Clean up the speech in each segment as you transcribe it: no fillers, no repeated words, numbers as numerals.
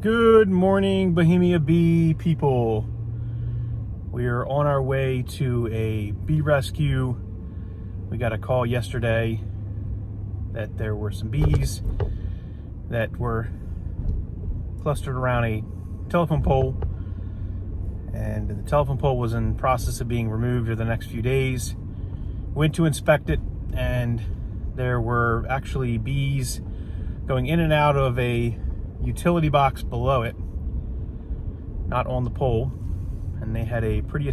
Good morning, Bohemia bee people. We are on our way to a bee rescue. We got a call yesterday that there were some bees that were clustered around a telephone pole, and the telephone pole was in process of being removed over the next few days. Went to inspect it, and there were actually bees going in and out of a utility box below it, not on the pole, and they had a pretty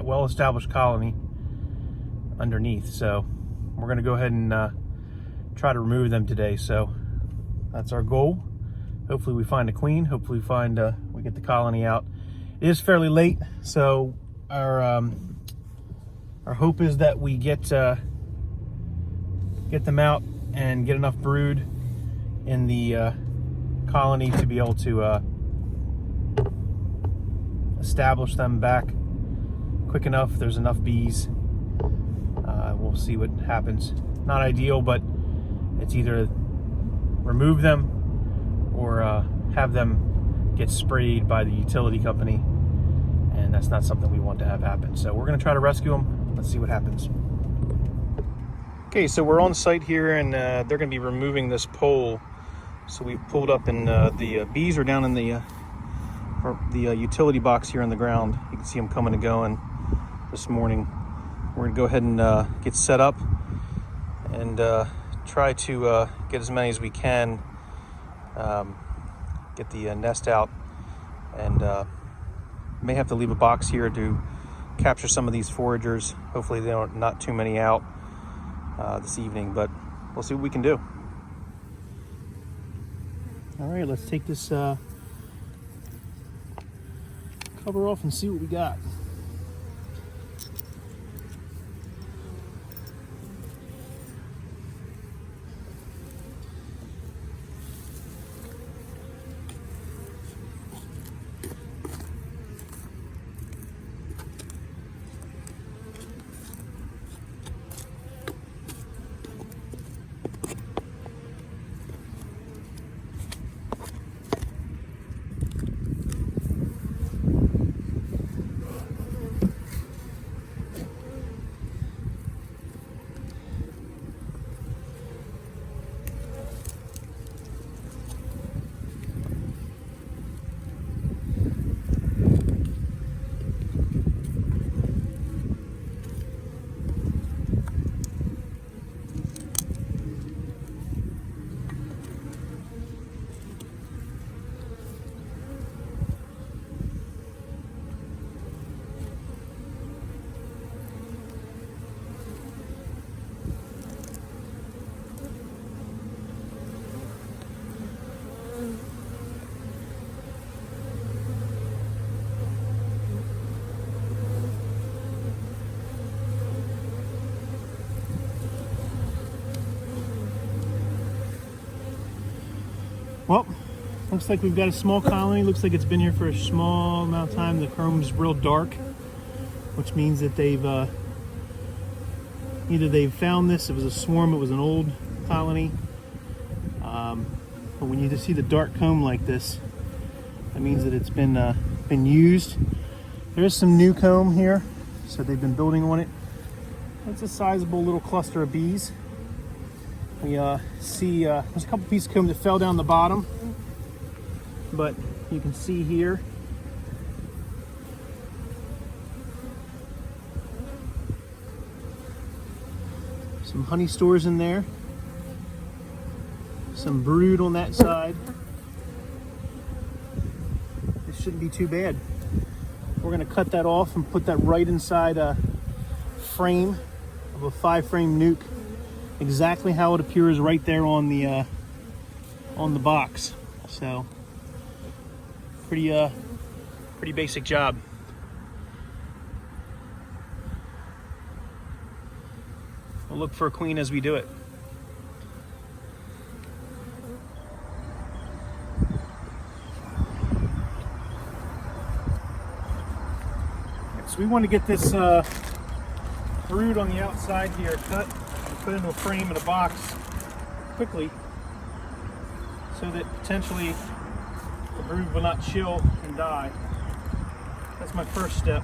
well-established colony underneath. So we're going to go ahead and try to remove them today. So that's our goal. Hopefully we find a queen. Hopefully we get the colony out. It is fairly late, so our hope is that we get them out and get enough brood in the colony to be able to establish them back quick enough. There's enough bees. We'll see what happens. Not ideal, but it's either remove them or have them get sprayed by the utility company, and that's not something we want to have happen. So we're going to try to rescue them. Let's see what happens. Okay, so we're on site here, and they're going to be removing this pole. So we pulled up, and the bees are down in the utility box here on the ground. You can see them coming and going this morning. We're going to go ahead and get set up and try to get as many as we can, get the nest out, and may have to leave a box here to capture some of these foragers. Hopefully there are not too many out this evening, but we'll see what we can do. All right, let's take this cover off and see what we got. Well, looks like we've got a small colony. Looks like it's been here for a small amount of time. The chrome's real dark, which means that they've either they've found this, it was a swarm, it was an old colony. But when you just see the dark comb like this, that means that it's been used. There is some new comb here, so they've been building on it. It's a sizable little cluster of bees. We see there's a couple pieces of comb that fell down the bottom, but you can see here some honey stores in there, some brood on that side. This shouldn't be too bad. We're going to cut that off and put that right inside a frame of a 5-frame nuke. Exactly how it appears right there on the box. So pretty basic job. We'll look for a queen as we do it. So we want to get this brood on the outside here cut and put into a frame in a box quickly, so that potentially the brood will not chill and die. That's my first step.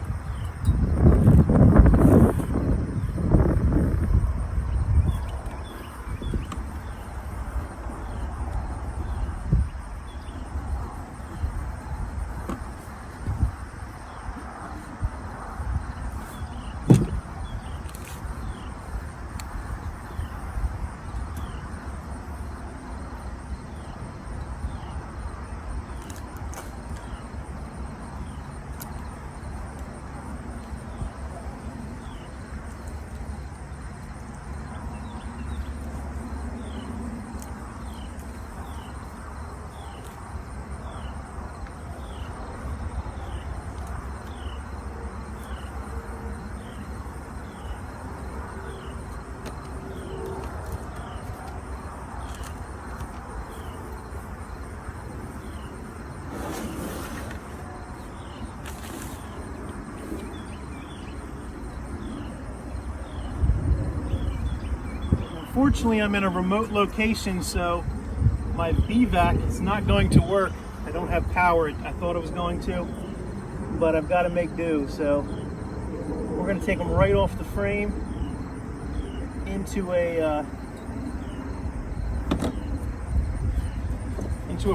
Unfortunately, I'm in a remote location, so my BVAC is not going to work. I don't have power. I thought it was going to, but I've got to make do. So we're going to take them right off the frame into a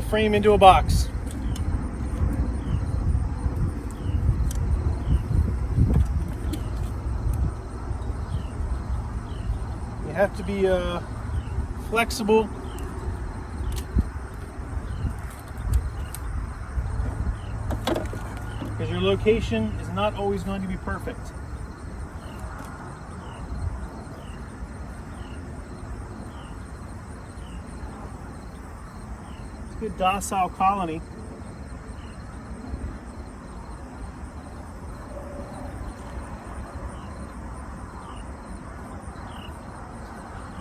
frame, into a box. Have to be flexible. Because your location is not always going to be perfect. It's a good docile colony.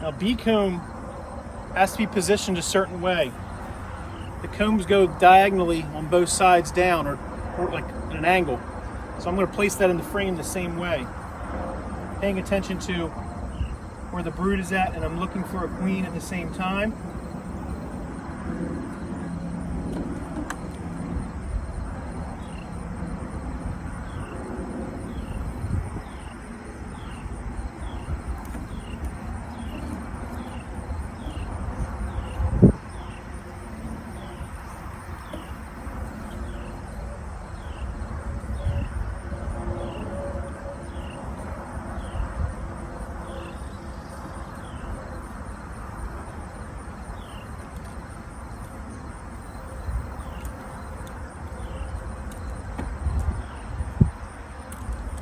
Now, bee comb has to be positioned a certain way. The combs go diagonally on both sides down, or like at an angle. So I'm going to place that in the frame the same way. Paying attention to where the brood is at, and I'm looking for a queen at the same time.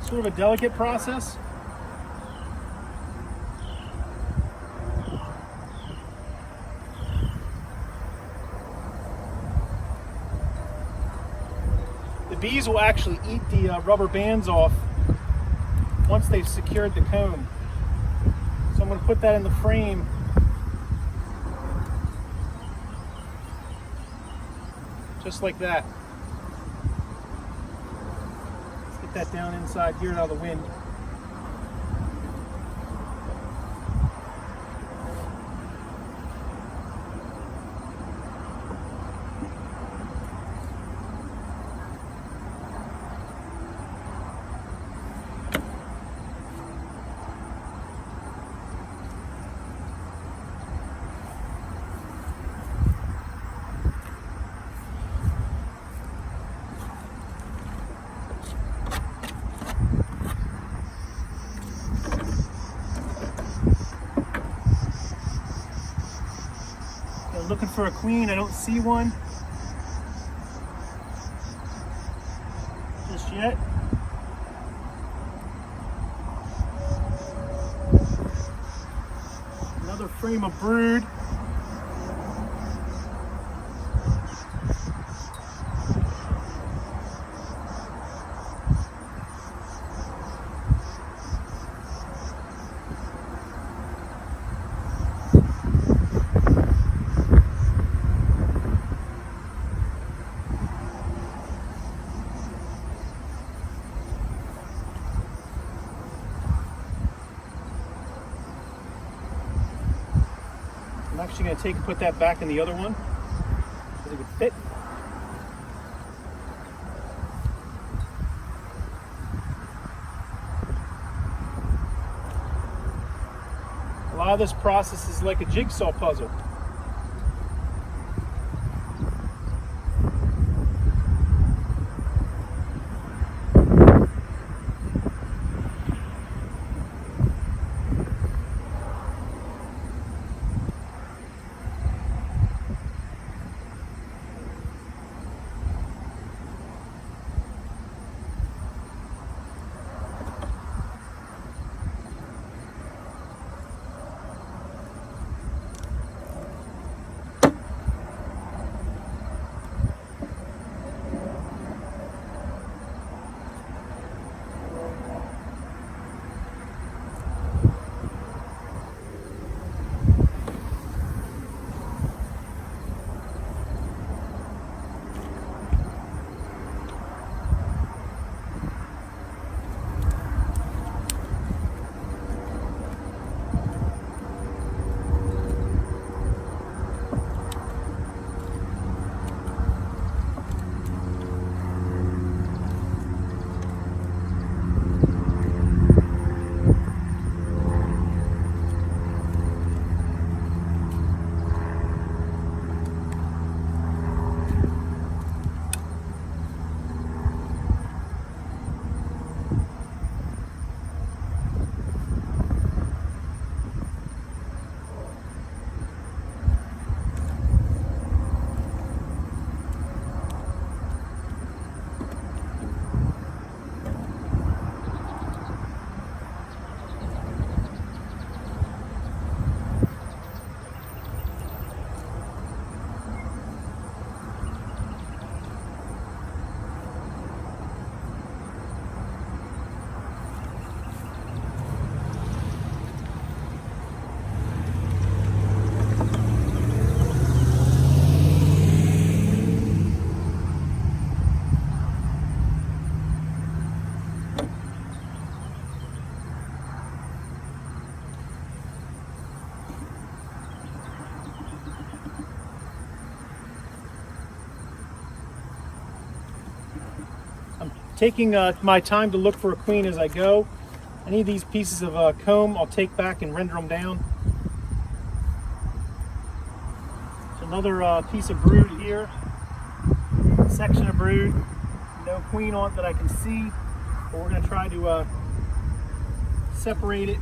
Sort of a delicate process. The bees will actually eat the rubber bands off once they've secured the comb. So I'm going to put that in the frame. Just like that. That down inside here out of the wind. Looking for a queen, I don't see one just yet. Another frame of brood. I'm actually going to put that back in the other one because it would fit. lot of this process is like a jigsaw puzzle. Taking my time to look for a queen as I go. Any of these pieces of comb I'll take back and render them down. So another piece of brood here, section of brood, no queen on it that I can see, but we're going to try to separate it.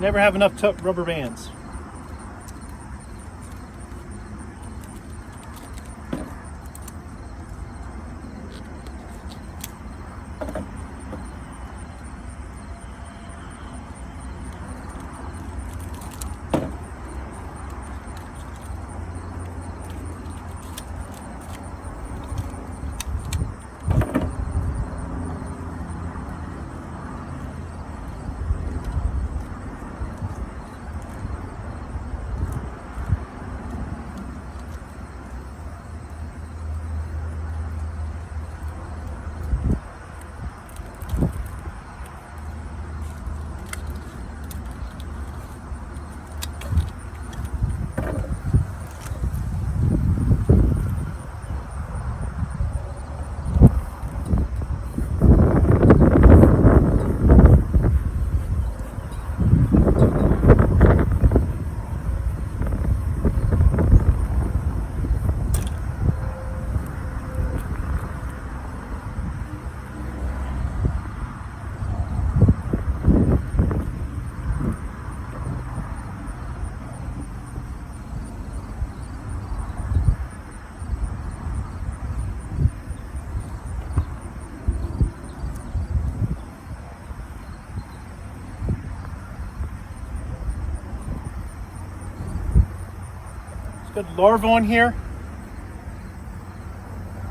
Never have enough rubber bands. Good larva on here.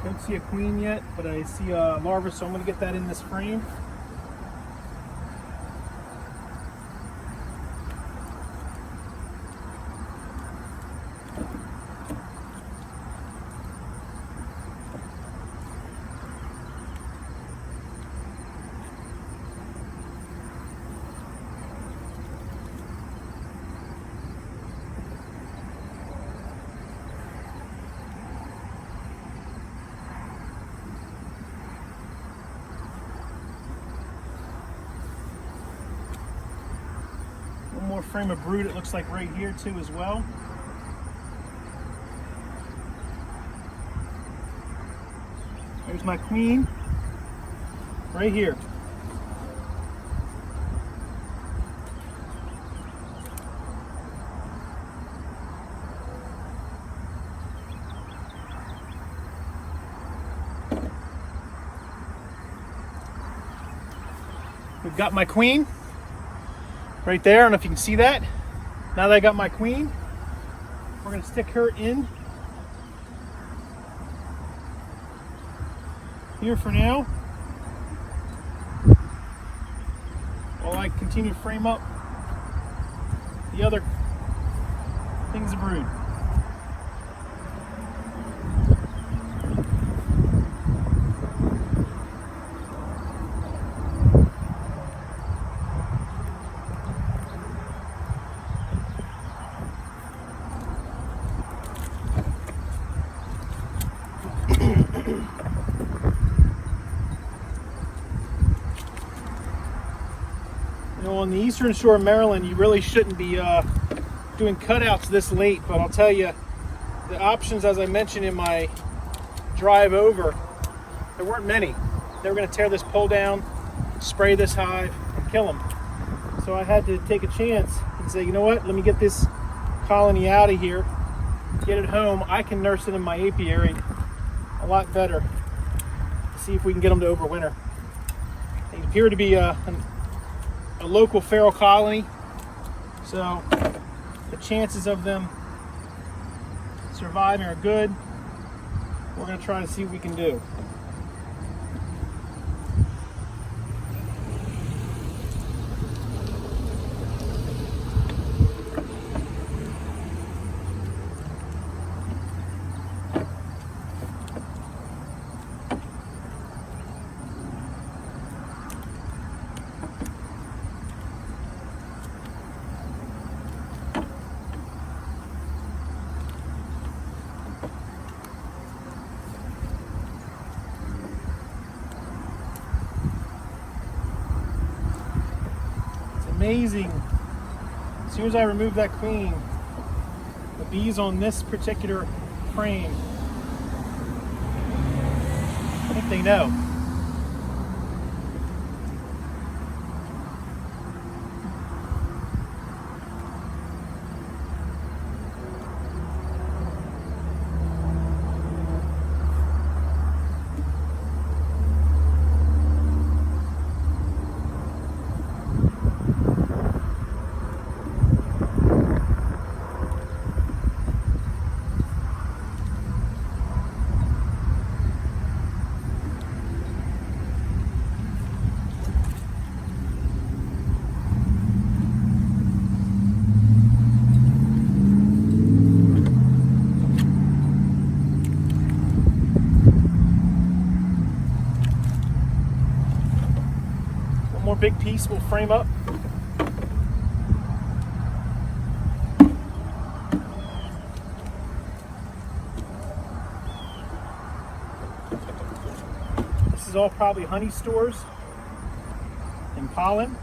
Don't see a queen yet, but I see a larva, so I'm going to get that in this frame. frame of brood, it looks like right here too as well. There's my queen, right here. We've got my queen right there. I don't know if you can see that. Now that I got my queen, we're going to stick her in here for now, while I continue to frame up the other things of brood. You know, on the eastern shore of Maryland, you really shouldn't be doing cutouts this late, but I'll tell you, the options, as I mentioned in my drive over, there weren't many. They were going to tear this pole down, spray this hive, and kill them. So I had to take a chance and say, you know what, let me get this colony out of here, get it home. I can nurse it in my apiary a lot better. See if we can get them to overwinter. They appear to be a local feral colony, so the chances of them surviving are good. We're going to try to see what we can do. Amazing. As soon as I remove that queen, the bees on this particular frame, I think they know. More big piece will frame up. This is all probably honey stores and pollen.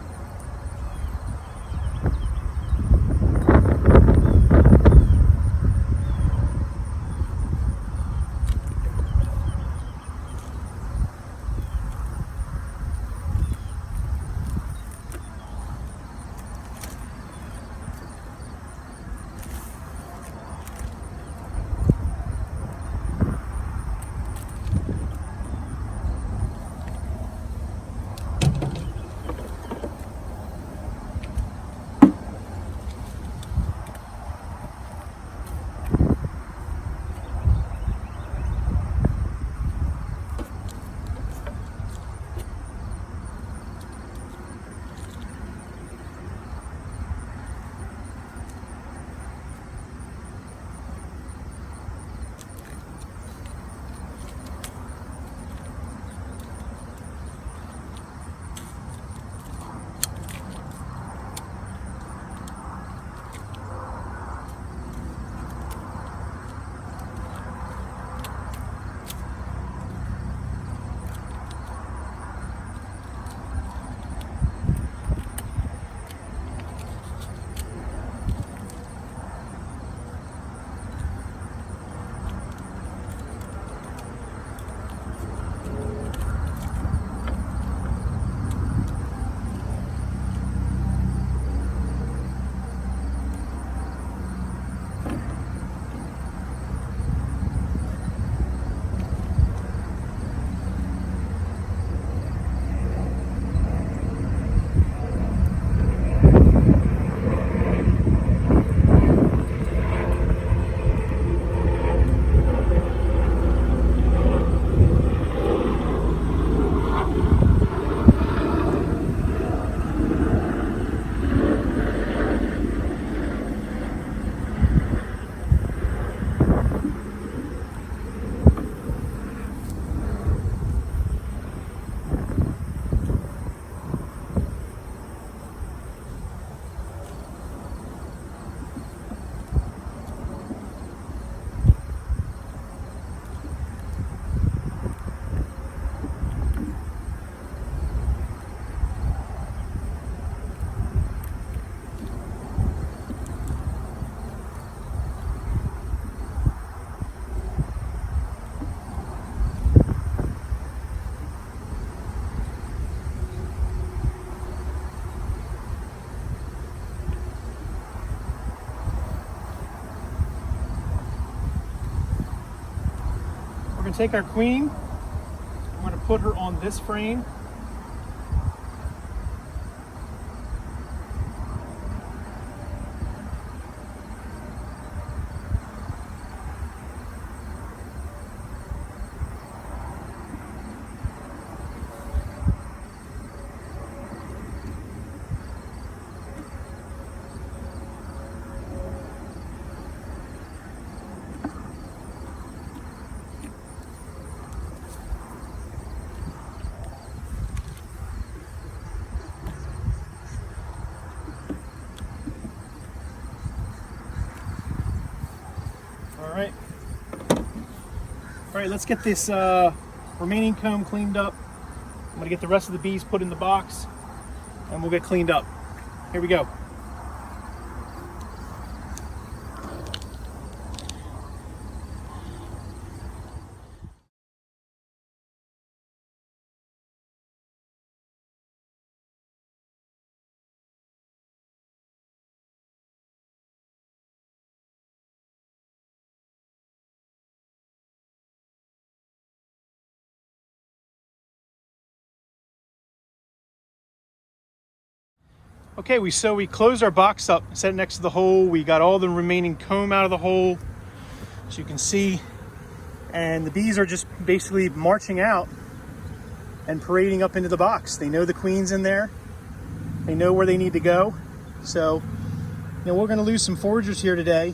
take our queen. I'm going to put her on this frame. All right, let's get this remaining comb cleaned up. I'm gonna get the rest of the bees put in the box and we'll get cleaned up. Here we go. Okay, so we closed our box up, set it next to the hole. We got all the remaining comb out of the hole, as you can see. And the bees are just basically marching out and parading up into the box. They know the queen's in there. They know where they need to go. So, we're gonna lose some foragers here today.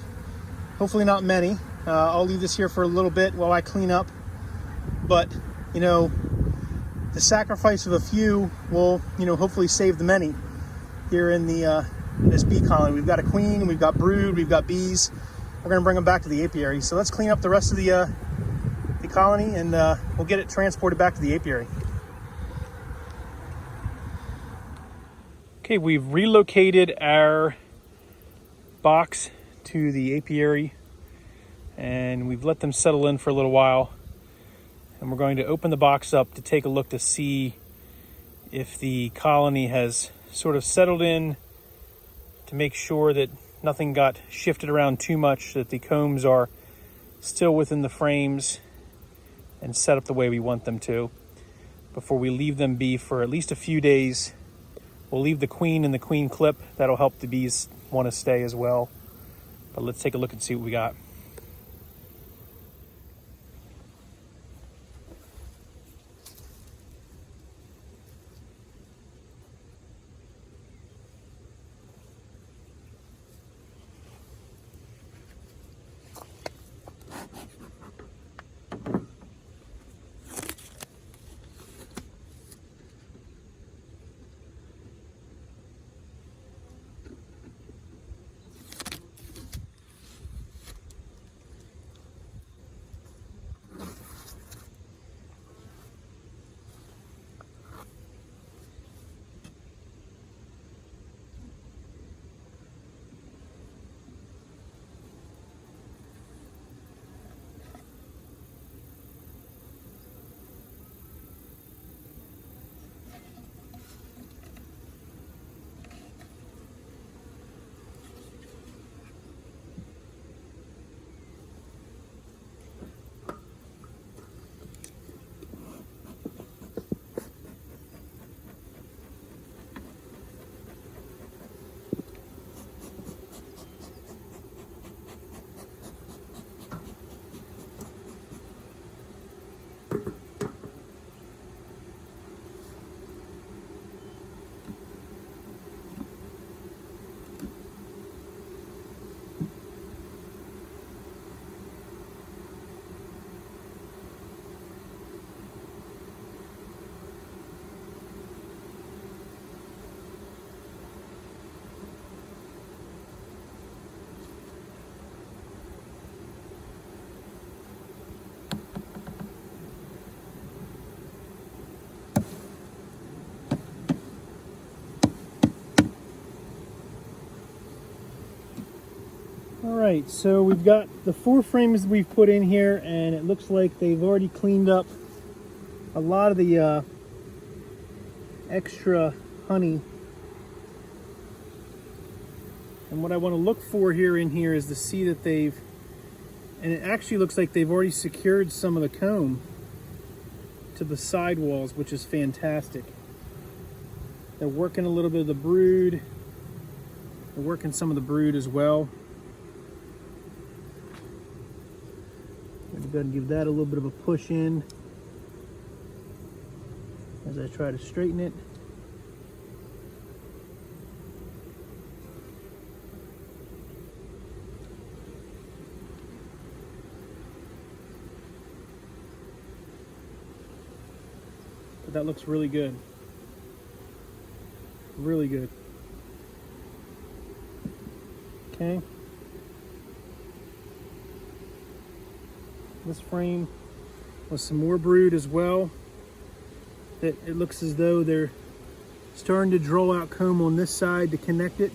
Hopefully not many. I'll leave this here for a little bit while I clean up. But, the sacrifice of a few will, hopefully save the many here in the this bee colony. We've got a queen, we've got brood, we've got bees. We're gonna bring them back to the apiary. So let's clean up the rest of the colony and we'll get it transported back to the apiary. Okay, we've relocated our box to the apiary and we've let them settle in for a little while. And we're going to open the box up to take a look to see if the colony has sort of settled in, to make sure that nothing got shifted around too much, that the combs are still within the frames and set up the way we want them to before we leave them be for at least a few days. We'll leave the queen in the queen clip. That'll help the bees want to stay as well. But let's take a look and see what we got. All right, so we've got the 4 frames we've put in here, and it looks like they've already cleaned up a lot of the extra honey. And what I want to look for here in here is to see that they've And it actually looks like they've already secured some of the comb to the side walls, which is fantastic. They're working a little bit of the brood. They're working some of the brood as well. I'm going to go ahead and give that a little bit of a push in as I try to straighten it. But that looks really good. Really good. Okay. This frame with some more brood as well. It looks as though they're starting to draw out comb on this side to connect it.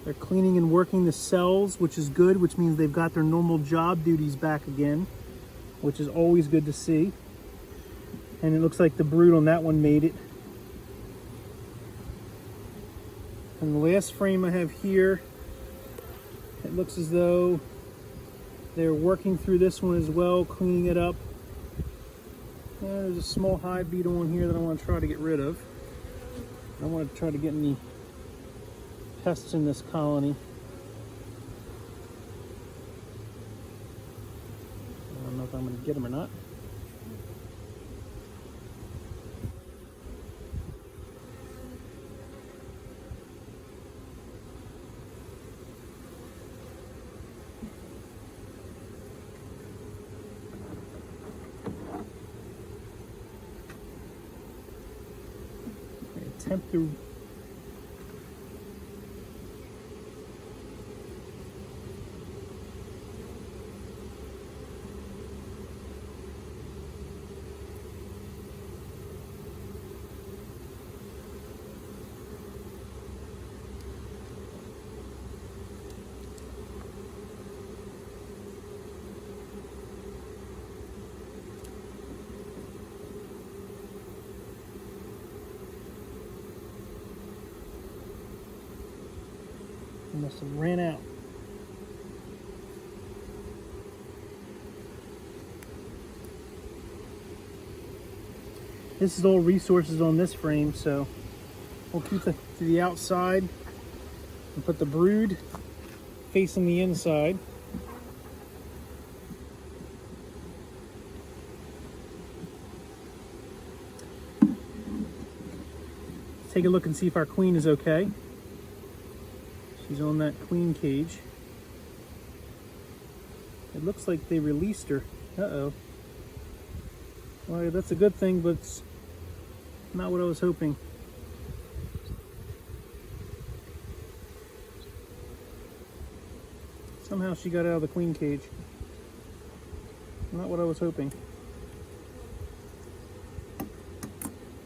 They're cleaning and working the cells, which is good, which means they've got their normal job duties back again, which is always good to see. And it looks like the brood on that one made it. And the last frame I have here, it looks as though they're working through this one as well, cleaning it up. There's a small hive beetle on here that I want to try to get rid of. I want to try to get any pests in this colony. I don't know if I'm going to get them or not. Attempt to must have ran out. This is all resources on this frame, so we'll keep it to the outside and put the brood facing the inside. Let's take a look and see if our queen is okay. She's on that queen cage. It looks like they released her. Uh-oh. Well, that's a good thing, but it's not what I was hoping. Somehow she got out of the queen cage. Not what I was hoping.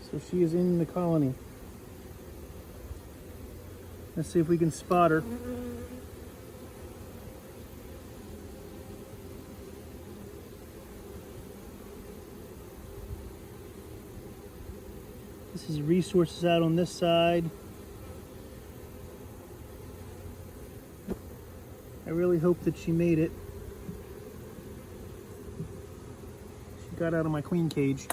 So she is in the colony. Let's see if we can spot her. This is resources out on this side. I really hope that she made it. She got out of my queen cage.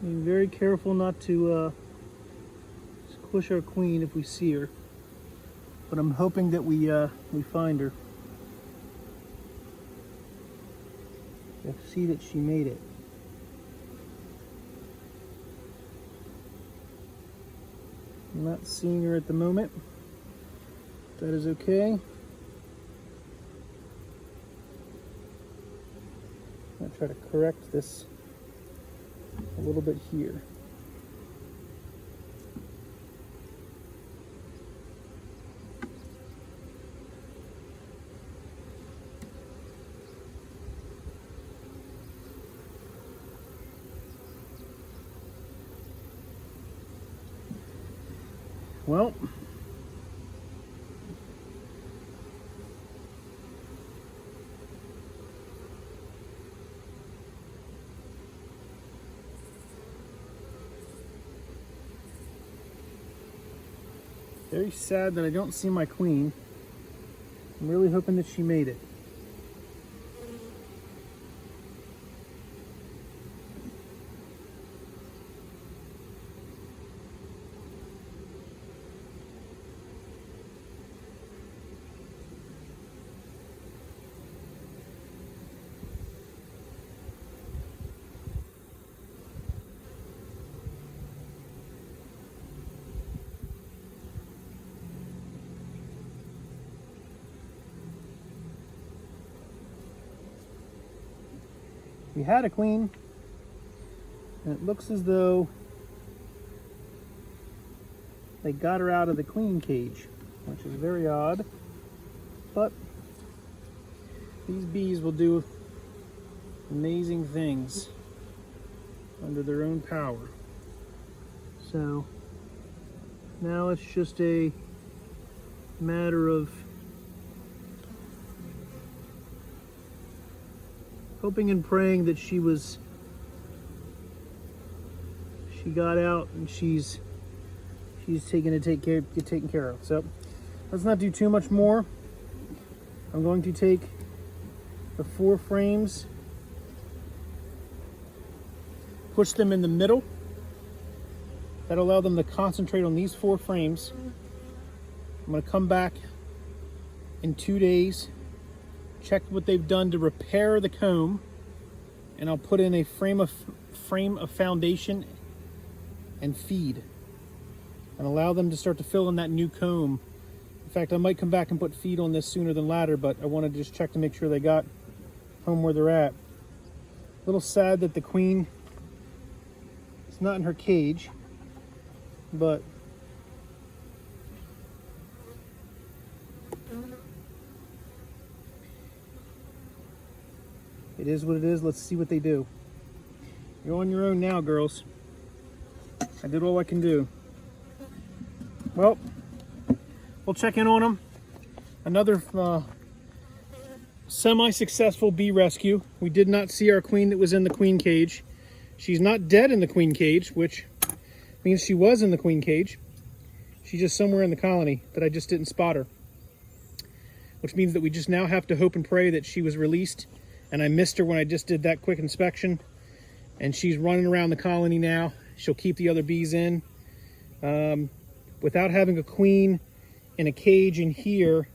Being very careful not to squish our queen if we see her, but I'm hoping that we find her. You'll see that she made it. I'm not seeing her at the moment. That is okay. I'll try to correct this a little bit here. Well, very sad that I don't see my queen. I'm really hoping that she made it. We had a queen, and it looks as though they got her out of the queen cage, which is very odd, but these bees will do amazing things under their own power. So now it's just a matter of hoping and praying that she got out and she's taken care of. So let's not do too much more. I'm going to take the 4 frames, push them in the middle. That'll allow them to concentrate on these 4 frames. I'm going to come back in 2 days, check what they've done to repair the comb, and I'll put in a frame of foundation and feed and allow them to start to fill in that new comb. In fact, I might come back and put feed on this sooner than later, but I want to just check to make sure they got home where they're at. A little sad that the queen is not in her cage, but it is what it is. Let's see what they do. You're on your own now, girls. I did all I can do. Well, we'll check in on them. Another semi-successful bee rescue. We did not see our queen that was in the queen cage. She's not dead in the queen cage, which means she was in the queen cage. She's just somewhere in the colony that I just didn't spot her. Which means that we just now have to hope and pray that she was released, and I missed her when I just did that quick inspection, and she's running around the colony now. She'll keep the other bees in. Without having a queen in a cage in here,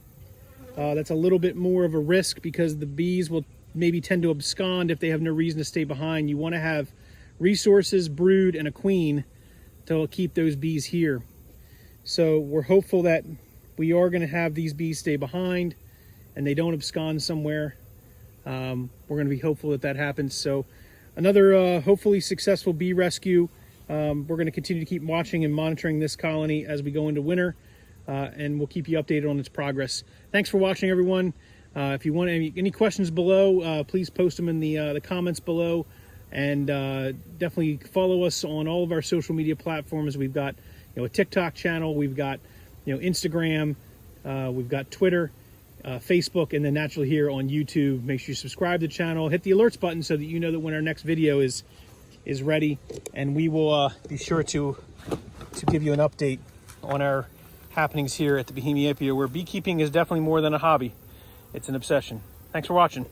that's a little bit more of a risk because the bees will maybe tend to abscond if they have no reason to stay behind. You want to have resources, brood, and a queen to keep those bees here. So we're hopeful that we are going to have these bees stay behind and they don't abscond somewhere. We're going to be hopeful that that happens. So another hopefully successful bee rescue. We're going to continue to keep watching and monitoring this colony as we go into winter, and we'll keep you updated on its progress. Thanks for watching, everyone. If you want any questions below, please post them in the comments below, and definitely follow us on all of our social media platforms. We've got a TikTok channel, we've got Instagram, we've got Twitter, Facebook, and then naturally here on YouTube. Make sure you subscribe to the channel, hit the alerts button so that you know that when our next video is ready, and we will be sure to give you an update on our happenings here at the Bohemia apiary, where beekeeping is definitely more than a hobby. It's an obsession. Thanks for watching.